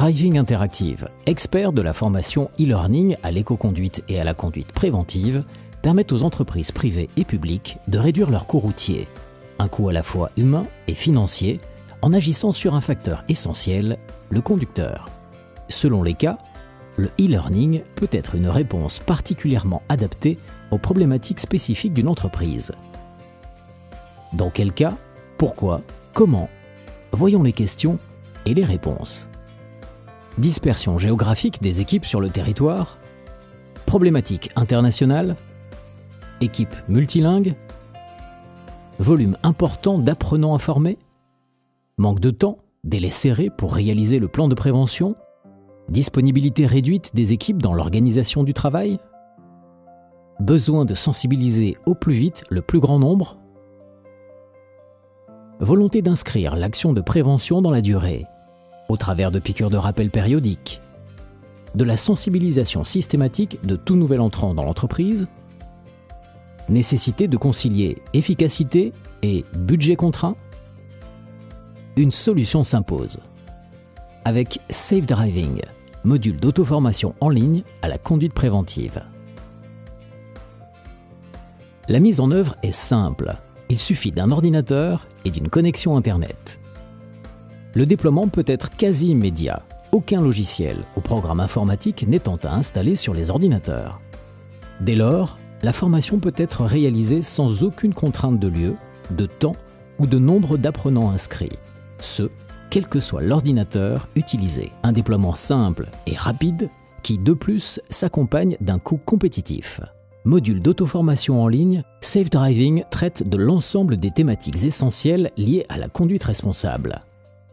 Driving Interactive, expert de la formation e-learning à l'éco-conduite et à la conduite préventive, permet aux entreprises privées et publiques de réduire leurs coûts routiers, un coût à la fois humain et financier, en agissant sur un facteur essentiel, le conducteur. Selon les cas, le e-learning peut être une réponse particulièrement adaptée aux problématiques spécifiques d'une entreprise. Dans quel cas, pourquoi, comment? Voyons les questions et les réponses. Dispersion géographique des équipes sur le territoire, problématique internationale, équipe multilingue, volume important d'apprenants à former, manque de temps, délai serré pour réaliser le plan de prévention, disponibilité réduite des équipes dans l'organisation du travail, besoin de sensibiliser au plus vite le plus grand nombre, volonté d'inscrire l'action de prévention dans la durée, au travers de piqûres de rappel périodiques, de la sensibilisation systématique de tout nouvel entrant dans l'entreprise, nécessité de concilier efficacité et budget contraint. Une solution s'impose. Avec Safe Driving, module d'auto-formation en ligne à la conduite préventive. La mise en œuvre est simple. Il suffit d'un ordinateur et d'une connexion Internet. Le déploiement peut être quasi immédiat, aucun logiciel ou programme informatique n'étant à installer sur les ordinateurs. Dès lors, la formation peut être réalisée sans aucune contrainte de lieu, de temps ou de nombre d'apprenants inscrits, ce, quel que soit l'ordinateur utilisé. Un déploiement simple et rapide qui, de plus, s'accompagne d'un coût compétitif. Module d'auto-formation en ligne, Safe Driving traite de l'ensemble des thématiques essentielles liées à la conduite responsable.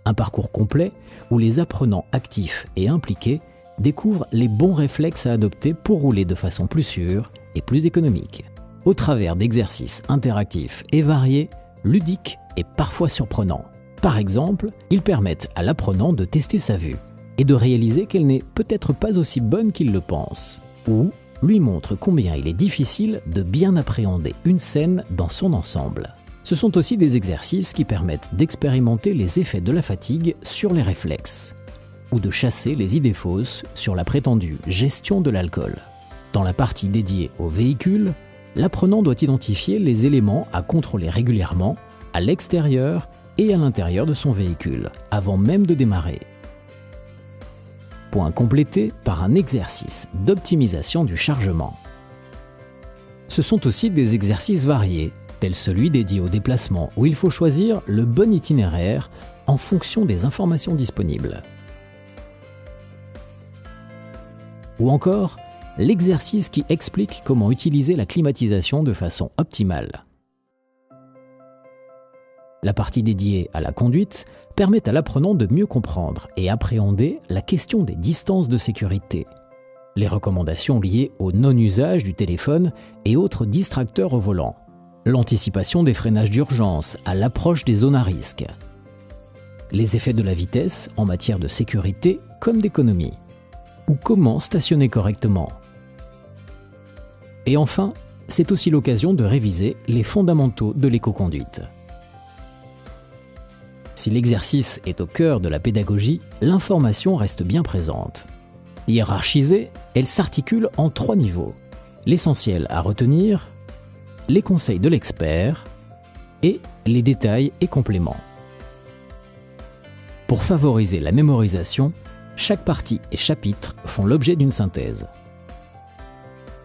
Un parcours complet où les apprenants actifs et impliqués découvrent les bons réflexes à adopter pour rouler de façon plus sûre et plus économique, au travers d'exercices interactifs et variés, ludiques et parfois surprenants. Par exemple, ils permettent à l'apprenant de tester sa vue et de réaliser qu'elle n'est peut-être pas aussi bonne qu'il le pense, ou lui montrent combien il est difficile de bien appréhender une scène dans son ensemble. Ce sont aussi des exercices qui permettent d'expérimenter les effets de la fatigue sur les réflexes, ou de chasser les idées fausses sur la prétendue gestion de l'alcool. Dans la partie dédiée au véhicule, l'apprenant doit identifier les éléments à contrôler régulièrement à l'extérieur et à l'intérieur de son véhicule, avant même de démarrer. Point complété par un exercice d'optimisation du chargement. Ce sont aussi des exercices variés, tels celui dédié au déplacement où il faut choisir le bon itinéraire en fonction des informations disponibles. Ou encore, l'exercice qui explique comment utiliser la climatisation de façon optimale. La partie dédiée à la conduite permet à l'apprenant de mieux comprendre et appréhender la question des distances de sécurité, les recommandations liées au non-usage du téléphone et autres distracteurs au volant, l'anticipation des freinages d'urgence à l'approche des zones à risque, les effets de la vitesse en matière de sécurité comme d'économie, ou comment stationner correctement. Et enfin, c'est aussi l'occasion de réviser les fondamentaux de l'éco-conduite. Si l'exercice est au cœur de la pédagogie, l'information reste bien présente. Hiérarchisée, elle s'articule en 3 niveaux. L'essentiel à retenir, les conseils de l'expert et les détails et compléments. Pour favoriser la mémorisation, chaque partie et chapitre font l'objet d'une synthèse.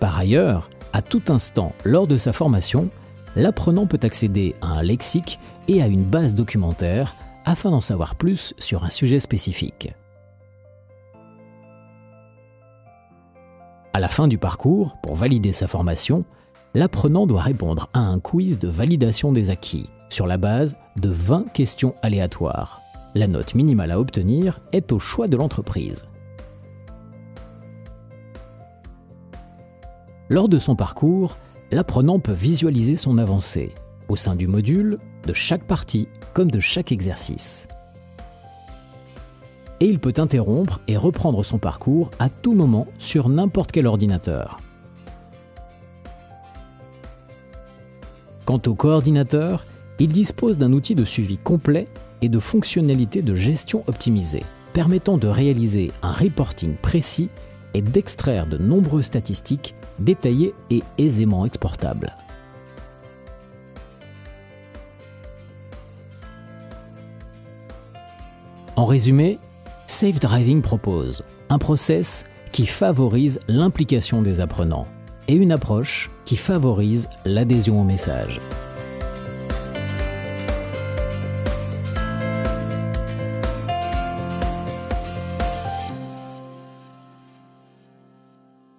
Par ailleurs, à tout instant lors de sa formation, l'apprenant peut accéder à un lexique et à une base documentaire afin d'en savoir plus sur un sujet spécifique. À la fin du parcours, pour valider sa formation, l'apprenant doit répondre à un quiz de validation des acquis sur la base de 20 questions aléatoires. La note minimale à obtenir est au choix de l'entreprise. Lors de son parcours, l'apprenant peut visualiser son avancée au sein du module, de chaque partie comme de chaque exercice. Et il peut interrompre et reprendre son parcours à tout moment sur n'importe quel ordinateur. Quant au coordinateur, il dispose d'un outil de suivi complet et de fonctionnalités de gestion optimisée, permettant de réaliser un reporting précis et d'extraire de nombreuses statistiques détaillées et aisément exportables. En résumé, Safe Driving propose un process qui favorise l'implication des apprenants et une approche qui favorise l'adhésion au message.